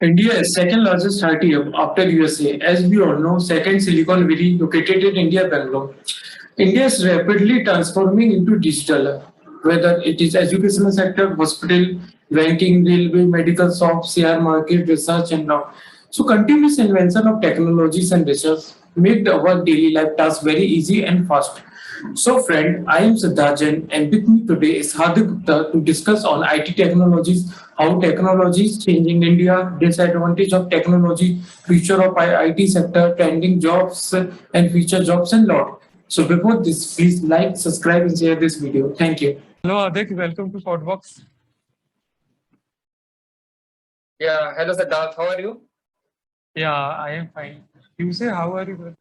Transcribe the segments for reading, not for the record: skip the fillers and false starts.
India is second largest startup after USA. As we all know, second Silicon Valley located in India, Bangalore. India is rapidly transforming into digital, whether it is educational sector, hospital, banking, railway, medical shops, share market, research, and now. So continuous invention of technologies and research make our daily life tasks very easy and fast. So friend, I am Siddharjan and with me today is Hardik Gupta to discuss on IT technologies, how technology is changing India, disadvantage of technology, future of IT sector, trending jobs and future jobs and lot. So before this, please like, subscribe and share this video. Thank you. Hello Hardik, welcome to Podbox. Yeah, hello Siddharth, how are you? Yeah, I am fine. You say how are you? Brother?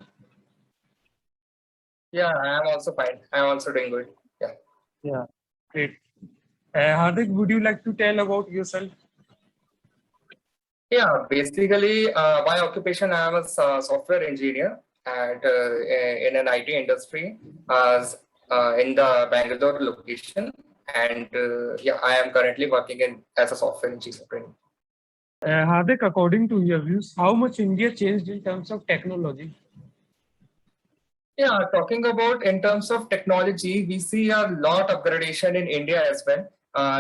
Yeah, I am also fine. I am also doing good. Yeah. Yeah, great. Hardik, would you like to tell about yourself? Yeah, basically, my occupation, I am a software engineer at in an IT industry in the Bangalore location. And yeah, I am currently working in as a software engineer. Hardik, according to your views, how much India changed in terms of technology? Yeah, talking about in terms of technology, we see a lot of gradation in India as well.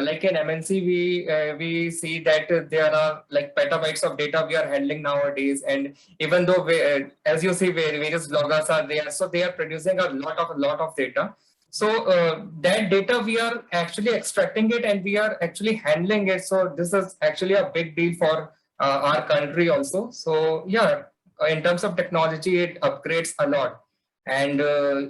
Like in MNC, we see that there are like petabytes of data we are handling nowadays, and even though as you see, various bloggers are there, so they are producing a lot of data. So that data we are actually extracting it and we are actually handling it. So this is actually a big deal for our country also. So yeah, in terms of technology, it upgrades a lot. And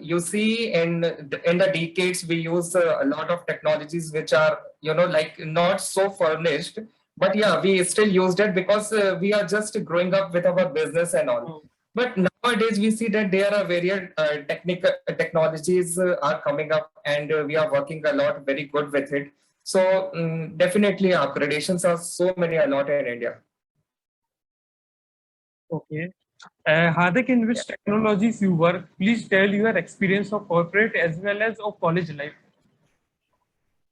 you see in the decades we use a lot of technologies which are like not so furnished, but yeah, we still used it because we are just growing up with our business and all. But nowadays we see that there are various technical technologies are coming up, and we are working a lot very good with it. So definitely upgradations are so many a lot in India. Okay. Hardik, in which technologies you work? Please tell your experience of corporate as well as of college life.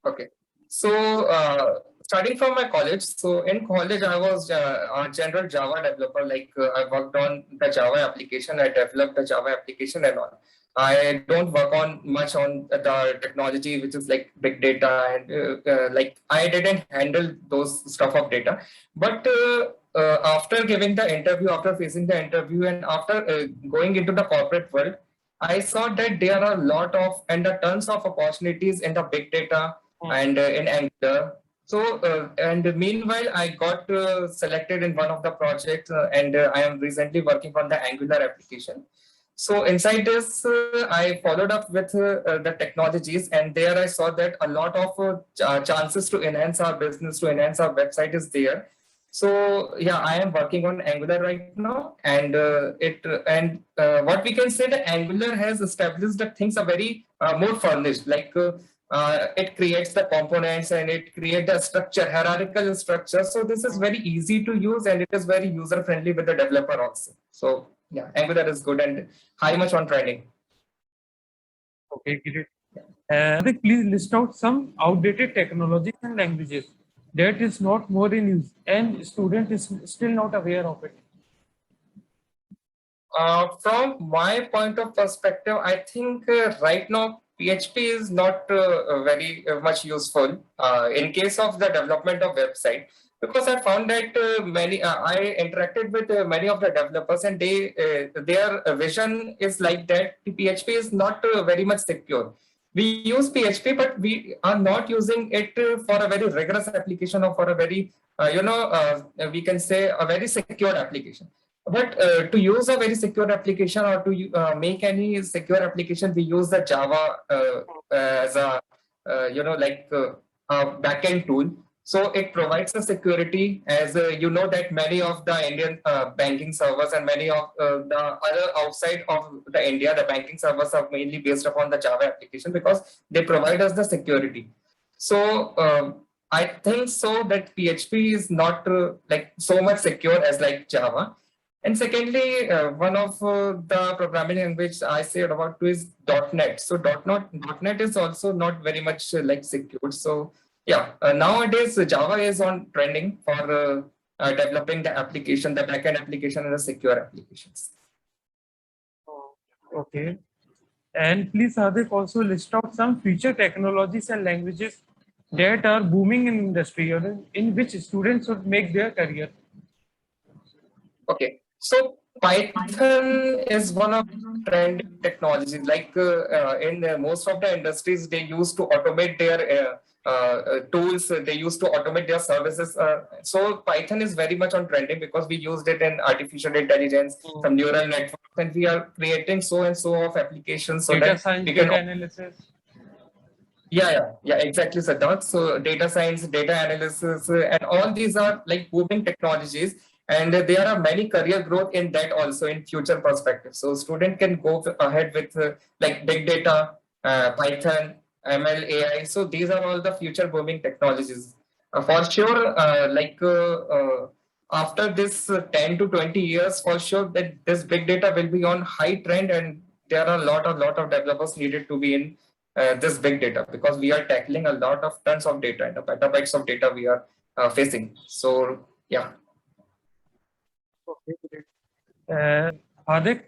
Okay. So, starting from my college, so in college, I was a general Java developer. Like, I worked on the Java application, I developed the Java application and all. I don't work on much on the technology, which is like big data, and like I didn't handle those stuff of data. But after giving the interview, after facing the interview, and after going into the corporate world, I saw that there are a lot of and a tons of opportunities in the big data and in Angular. So, and meanwhile, I got selected in one of the projects, and I am recently working on the Angular application. So, inside this, I followed up with the technologies, and there I saw that a lot of chances to enhance our business, to enhance our website is there. So, yeah, I am working on Angular right now, and what we can say that Angular has established that things are very more furnished, like. It creates the components and it creates the structure, hierarchical structure. So this is very easy to use and it is very user friendly with the developer also. So yeah, Angular is good and high much on trending. Okay, great. Hardik, please list out some outdated technologies and languages that is not more in use and student is still not aware of it. From my point of perspective, I think right now PHP is not very much useful in case of the development of website, because I found that I interacted with many of the developers and their vision is like that PHP is not very much secure. We use PHP, but we are not using it for a very rigorous application or for a very we can say a very secure application. But to use a very secure application or to make any secure application, we use the Java as a a backend tool. So it provides the security, as you know that many of the Indian banking servers and many of the other outside of the India, the banking servers are mainly based upon the Java application because they provide us the security. So I think so that PHP is not like so much secure as like Java. And secondly, one of the programming language I said about too is .NET. So .NET is also not very much like secured. So yeah, nowadays Java is on trending for developing the application, the backend application, and the secure applications. Okay. And please, Hardik, also list out some future technologies and languages that are booming in industry or in which students should make their career. Okay, so Python is one of trending technologies. Like in most of the industries, they used to automate their tools. They used to automate their services. So Python is very much on trending because we used it in artificial intelligence, some neural networks, and we are creating so and so of applications so Data that science, we can. data analysis. Yeah, exactly, Siddharth. So data science, data analysis, and all these are like booming technologies, and there are many career growth in that also in future perspective. So student can go ahead with like big data, Python, ML, AI. So these are all the future booming technologies. For sure, after this 10 to 20 years, for sure that this big data will be on high trend, and there are a lot of developers needed to be in this big data because we are tackling a lot of tons of data and the petabytes of data we are facing. So yeah. Okay, great. Hardik,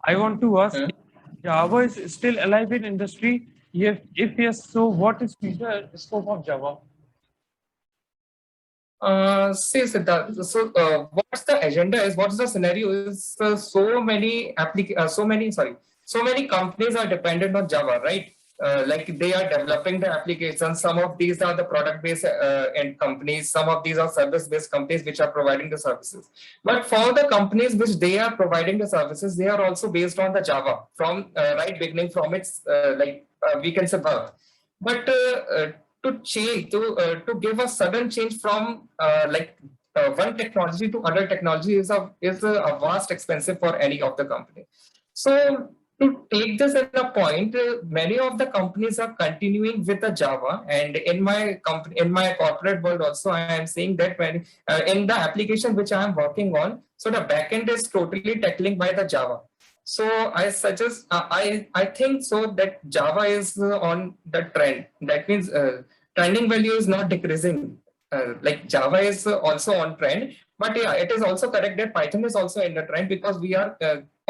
I want to ask, if Java is still alive in industry? If yes, so what is future scope of Java? See, Siddharth, so what's the agenda is, what's the scenario is, so many companies are dependent on Java, right? Like they are developing the applications. Some of these are the product-based end companies. Some of these are service-based companies which are providing the services. But for the companies which they are providing the services, they are also based on the Java from right beginning from its we can say birth. But to change to give a sudden change from one technology to other technology is a vast expensive for any of the company. So to take this at a point, many of the companies are continuing with the Java, and in my company, in my corporate world also, I am saying that when in the application which I am working on, so the backend is totally tackling by the Java. So I suggest, I think so that Java is on the trend. That means trending value is not decreasing. Like Java is also on trend, but yeah, it is also correct that Python is also in the trend because we are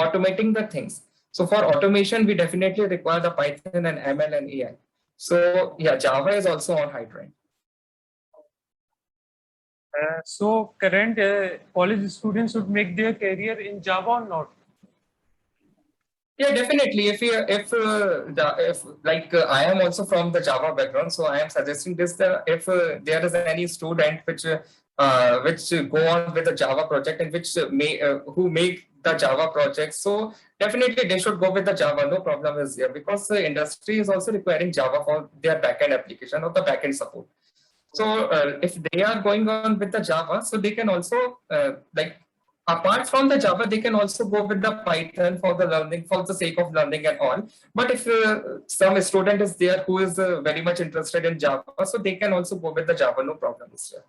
automating the things. So for automation, we definitely require the Python and ML and AI. So yeah, Java is also on high trend. So current college students should make their career in Java or not? Yeah, definitely. If I am also from the Java background, so I am suggesting this that if there is any student which go on with the Java project and which who make the Java project, so definitely they should go with the Java. No problem is there because the industry is also requiring Java for their backend application or the backend support. So if they are going on with the Java, so they can also apart from the Java, they can also go with the Python for the learning, for the sake of learning and all. But if some student is there who is very much interested in Java, so they can also go with the Java, no problem is there.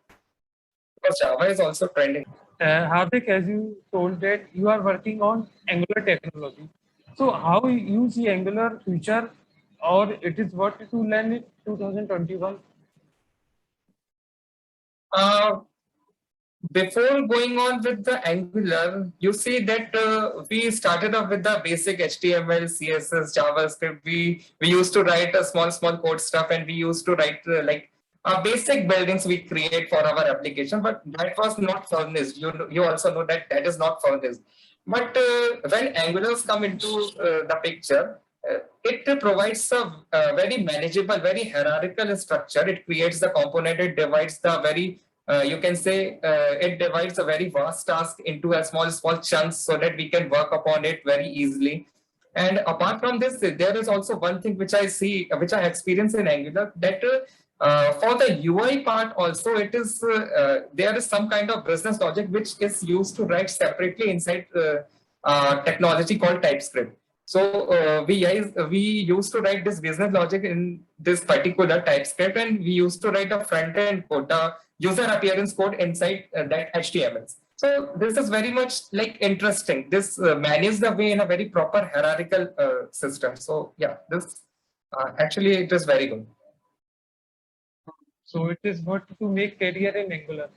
Because Java is also trending. Hardik, as you told that you are working on Angular technology. So how you see Angular future, or it is what to learn in 2021? Before going on with the Angular, you see that we started off with the basic HTML, CSS, JavaScript. We used to write a small code stuff, and we used to write basic buildings we create for our application. But that was not furnished. You also know that that is not furnished. But when Angulars come into the picture, it provides a very manageable, very hierarchical structure. It creates the component. It divides the very you can say it divides a very vast task into a small chunks so that we can work upon it very easily. And apart from this, there is also one thing which I see, which I experience in Angular, that for the UI part also, it is there is some kind of business logic which is used to write separately inside technology called TypeScript. So we used to write this business logic in this particular TypeScript, and we used to write a front end code, the user appearance code inside that HTML. So this is very much like interesting. This manages the way in a very proper hierarchical system. So yeah, this actually it is very good. So it is what to make career in Angular.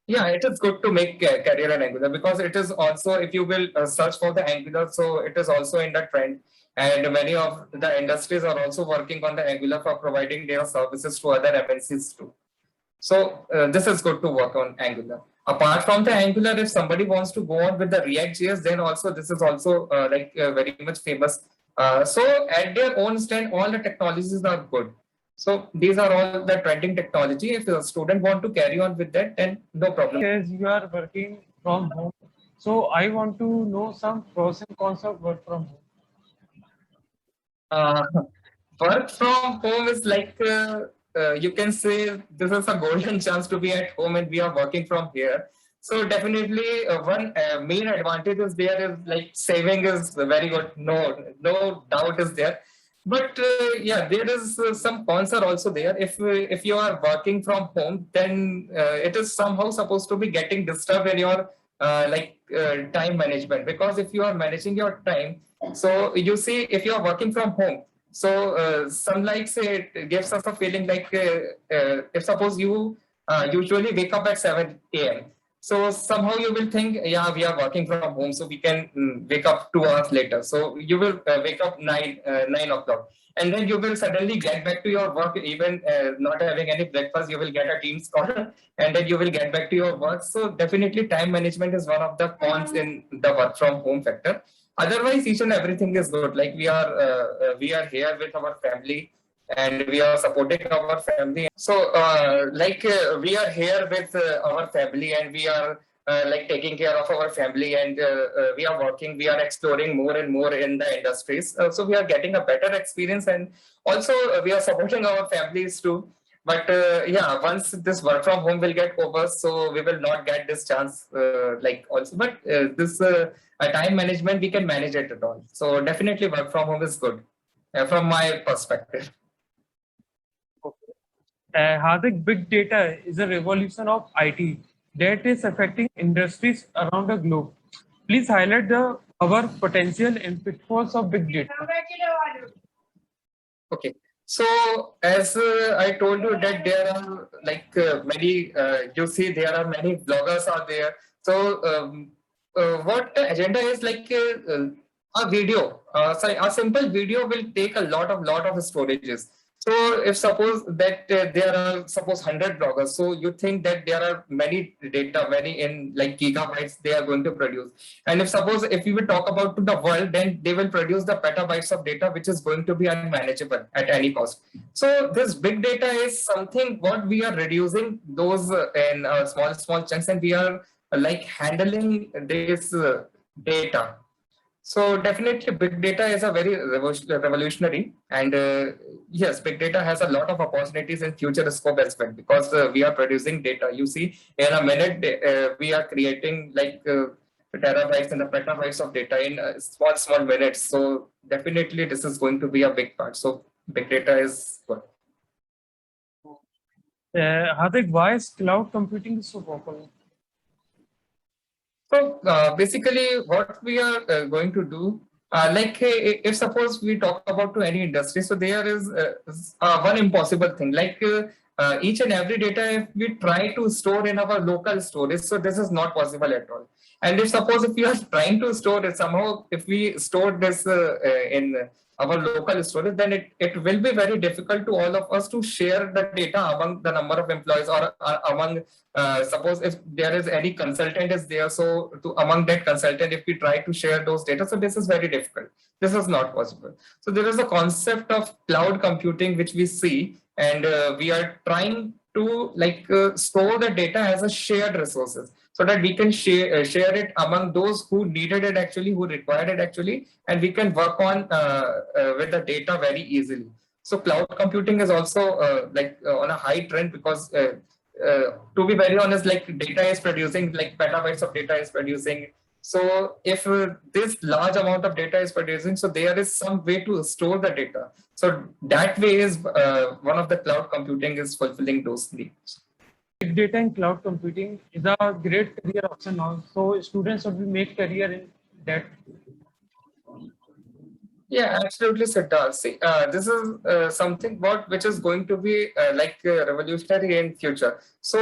Yeah, it is good to make career in Angular because it is also, if you will search for the Angular, so it is also in the trend. And many of the industries are also working on the Angular for providing their services to other MNCs too. So this is good to work on Angular. Apart from the Angular, if somebody wants to go on with the React.js, then also this is also very much famous. So at their own stand, all the technologies are good. So these are all the trending technology. If a student want to carry on with that, then no problem. As you are working from home, so I want to know some pros and cons of work from home. Uh, Work from home is like you can say this is a golden chance to be at home and we are working from here. So definitely one main advantage is there is like saving is very good. No doubt is there. But yeah, there is some cons are also there. If you are working from home, then it is somehow supposed to be getting disturbed in your time management, because if you are managing your time, so you see if you are working from home, so some like say it gives us a feeling like if suppose you usually wake up at 7 a.m. So somehow you will think, yeah, we are working from home, so we can wake up 2 hours later. So you will wake up 9 o'clock, and then you will suddenly get back to your work, even not having any breakfast. You will get a Teams call, and then you will get back to your work. So definitely, time management is one of the cons in the work from home factor. Otherwise, each and everything is good. Like we are here with our family and we are supporting our family. So we are here with our family and we are like taking care of our family, and we are working, we are exploring more and more in the industries. So we are getting a better experience, and also we are supporting our families too. But yeah, once this work from home will get over, so we will not get this chance like also. But this time management, we can manage it at all. So definitely work from home is good from my perspective. Hardik, big data is a revolution of IT that is affecting industries around the globe. Please highlight the our potential and pitfalls of big data. Okay. So as I told you that there are like many, you see there are many bloggers out there. So what the agenda is like a video, sorry, a simple video will take a lot of storages. So if suppose that there are suppose 100 bloggers, so you think that there are many data, many in like gigabytes they are going to produce. And if suppose if we will talk about to the world, then they will produce the petabytes of data, which is going to be unmanageable at any cost. So this big data is something what we are reducing those in small chunks, and we are like handling this data. So definitely big data is a very revolutionary, and yes, big data has a lot of opportunities in future scope as well, because we are producing data. You see, in a minute, we are creating like terabytes and the petabytes of data in small minutes. So definitely this is going to be a big part. So big data is good. Hardik, why is cloud computing so popular? So basically, what we are going to do, if suppose we talk about to any industry, so there is one impossible thing. Like each and every data, if we try to store in our local storage, so this is not possible at all. And if suppose if we are trying to store it somehow, if we store this in our local storage, then it will be very difficult to all of us to share the data among the number of employees, or among suppose if there is any consultant is there, so to among that consultant, if we try to share those data, so this is very difficult. This is not possible. So there is a concept of cloud computing which we see, and we are trying to store the data as a shared resources, so that we can share it among those who needed it actually, who required it actually, and we can work on with the data very easily. So cloud computing is also on a high trend, because to be very honest, like data is producing, like petabytes of data is producing. So if this large amount of data is producing, so there is some way to store the data. So that way is one of the cloud computing is fulfilling those needs. Big data and cloud computing is a great career option now. So students should be make career in that. Yeah, absolutely, Siddharth. See, this is something which is going to be revolutionary in future. So,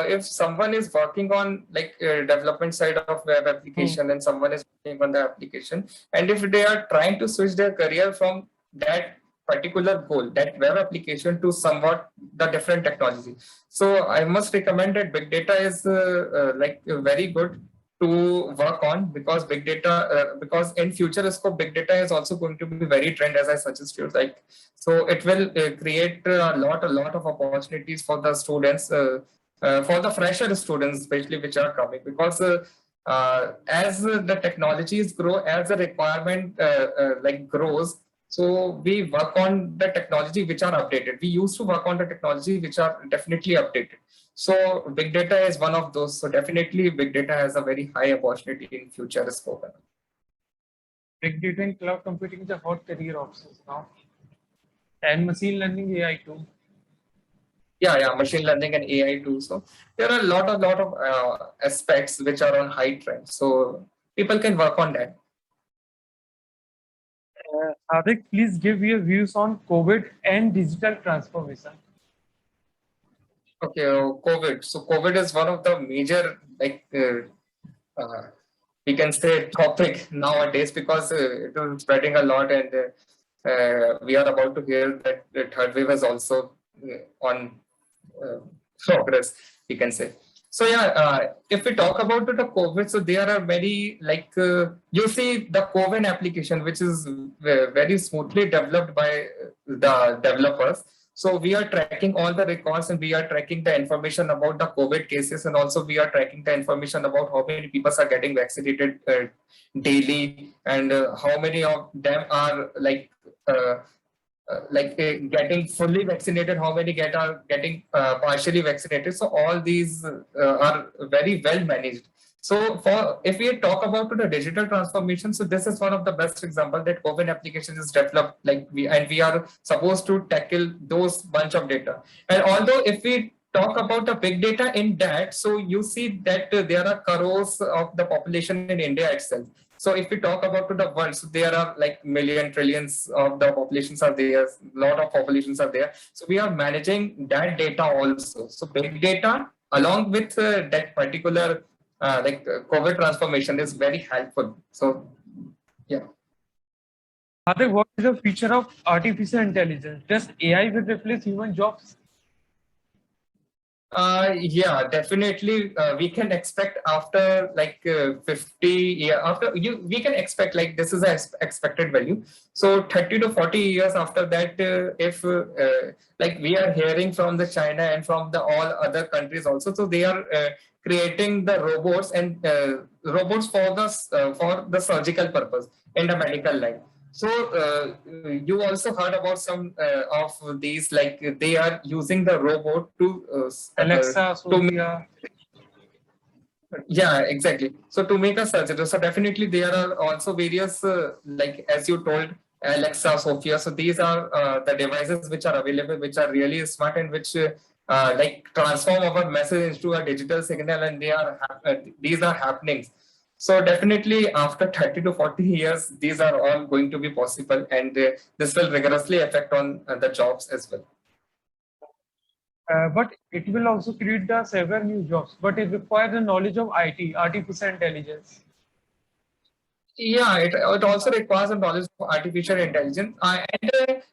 if someone is working on development side of web application and someone is working on the application, and if they are trying to switch their career from that particular goal, that web application, to somewhat the different technology, so I must recommend that big data is very good to work on, because big data because in future scope big data is also going to be very trend, as I suggested, like, so it will create a lot of opportunities for the students, for the fresher students especially, which are coming, because as the technologies grow, as the requirement grows, so we work on the technology which are updated. We used to work on the technology which are definitely updated. So big data is one of those. So definitely big data has a very high opportunity in future scope. Big data and cloud computing is a hot career options now. And machine learning AI too. Yeah, machine learning and AI too. So there are a lot of aspects which are on high trend. So people can work on that. Hardik, please give your views on COVID and digital transformation. Okay, COVID. So COVID is one of the major we can say topic nowadays, because it is spreading a lot, and we are about to hear that the third wave is also on uh, progress, we can say. So yeah, if we talk about the COVID, so there are many you see the COVID application, which is very smoothly developed by the developers. So we are tracking all the records, and we are tracking the information about the COVID cases, and also we are tracking the information about how many people are getting vaccinated daily, and how many of them are uh, getting fully vaccinated, how many are getting partially vaccinated. So all these are very well managed. So for if we talk about the digital transformation, so this is one of the best example that COVID application is developed, we are supposed to tackle those bunch of data. And although if we talk about the big data in that, so you see that there are crores of the population in India itself. So if we talk about to the world, so there are like million trillions of the populations are there, lot of populations are there. So we are managing that data also. So big data along with that particular COVID transformation is very helpful. So yeah. Hardik, what is the future of artificial intelligence? Does AI will replace human jobs? Yeah, definitely. We can expect after 50 years after we can expect, like, this is an expected value. So 30 to 40 years after that, if like we are hearing from the China and from the all other countries also, so they are creating the robots, and robots for the surgical purpose in the medical line. So you also heard about some of these, like they are using the robot to Alexa, to make, Sophia. yeah, exactly. So to make a surgery, so definitely there are also various like as you told, Alexa, Sophia. So these are the devices which are available, which are really smart, and which like transform our message into a digital signal, and these are happenings. So definitely after 30 to 40 years, these are all going to be possible, and this will rigorously affect on the jobs as well. But it will also create the several new jobs. But it requires the knowledge of IT, artificial intelligence. Yeah, it also requires a knowledge of artificial intelligence. And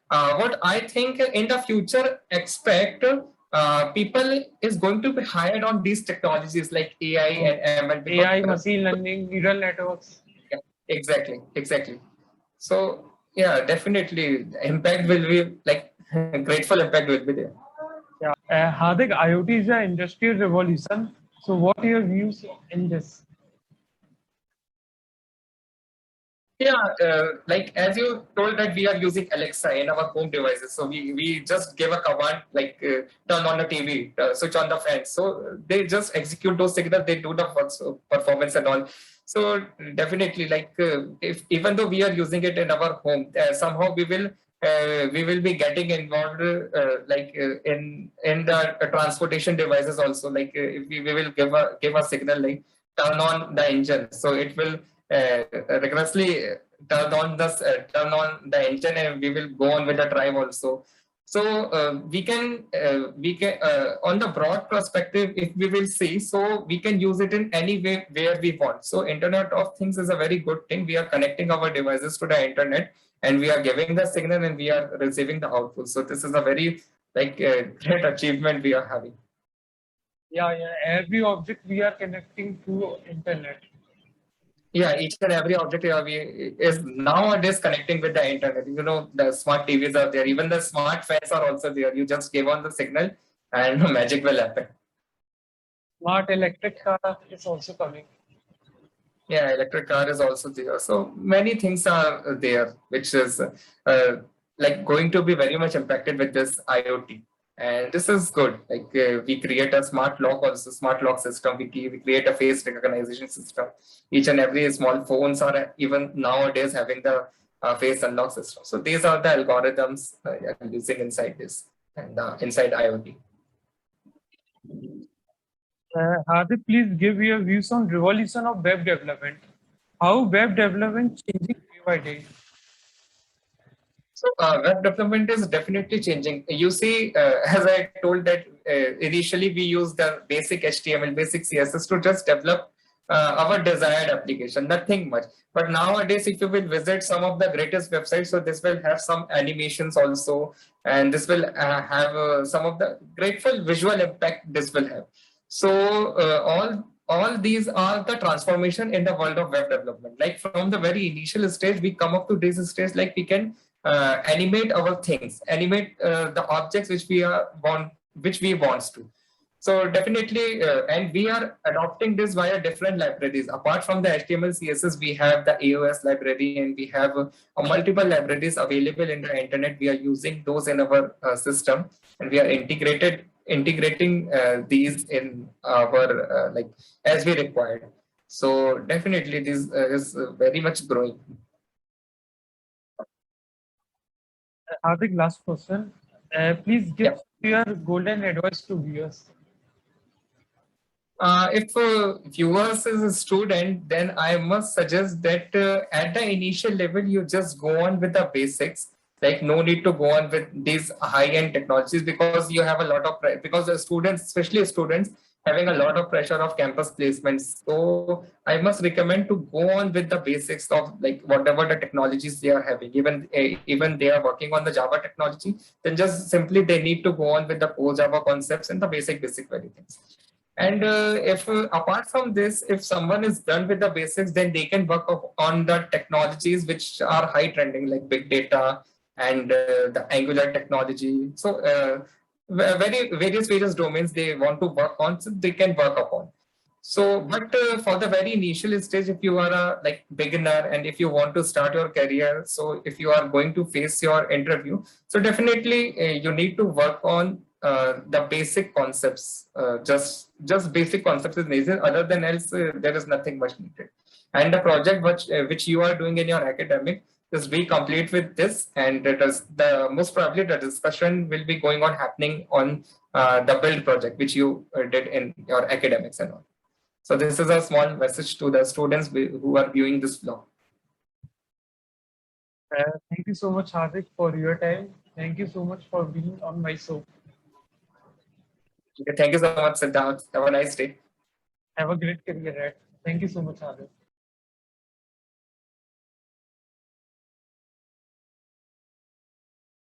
what I think in the future expect people is going to be hired on these technologies like AI and ML, because AI, machine learning, neural networks. yeah, exactly. So yeah, definitely the impact will be like grateful impact will be there. Yeah. Hardik, IoT is an industrial revolution. So what are your views in this? Yeah, like as you told that we are using Alexa in our home devices. So we just give a command like turn on the TV, switch on the fan. So they just execute those signals, they do the performance and all. So definitely, like if even though we are using it in our home, somehow we will be getting involved in the transportation devices also. Like if we will give a signal like turn on the engine, so it will rigorously turn on the engine and we will go on with the drive also. So we can on the broad perspective, if we will see, so we can use it in any way where we want. So Internet of Things is a very good thing. We are connecting our devices to the internet, and we are giving the signal and we are receiving the output. So this is a very great achievement we are having. Yeah. Every object we are connecting to internet. Yeah, each and every object is nowadays connecting with the internet. You know, the smart TVs are there, even the smart fans are also there. You just give on the signal and magic will happen. Smart electric car is also coming. Yeah, electric car is also there. So many things are there, which is going to be very much impacted with this IoT. And this is good. We create a smart lock, also smart lock system. We create a face recognition system. Each and every small phones are even nowadays having the face unlock system. So these are the algorithms I'm using inside this and inside IoT. Hardik, please give your views on revolution of web development. How web development changing day by day? So web development is definitely changing. You see, as I told that initially we used the basic HTML, basic CSS to just develop our desired application, nothing much. But nowadays, if you will visit some of the greatest websites, so this will have some animations also, and this will have some of the grateful visual impact this will have. So all these are the transformation in the world of web development. Like from the very initial stage, we come up to this stage, like we can animate our things, animate the objects which we want to. So definitely, and we are adopting this via different libraries. Apart from the HTML, CSS, we have the AOS library, and we have multiple libraries available in the internet. We are using those in our system, and we are integrating these in our as we required. So definitely, this is very much growing. Hardik, last question. Please give your golden advice to viewers. If viewers is a student, then I must suggest that at the initial level, you just go on with the basics. Like no need to go on with these high-end technologies, because you have a lot of because the students, especially students, having a lot of pressure of campus placements. So I must recommend to go on with the basics of like whatever the technologies they are having. Even they are working on the Java technology, then just simply they need to go on with the core Java concepts and the basic very things. And if apart from this, if someone is done with the basics, then they can work on the technologies which are high trending, like big data and the Angular technology. So various domains they want to work on, so they can work upon. So, but for the very initial stage, if you are a beginner and if you want to start your career, so if you are going to face your interview, so definitely you need to work on the basic concepts. Just basic concepts is needed. Other than else, there is nothing much needed. And the project which you are doing in your academic, just be complete with this, and it is the most probably the discussion will be going on happening on the build project which you did in your academics and all. So this is a small message to the students who are viewing this vlog. Thank you so much, Hardik, for your time. Thank you so much for being on my show. Okay, thank you so much, Siddharth. Have a nice day. Have a great career ahead. Thank you so much, Hardik.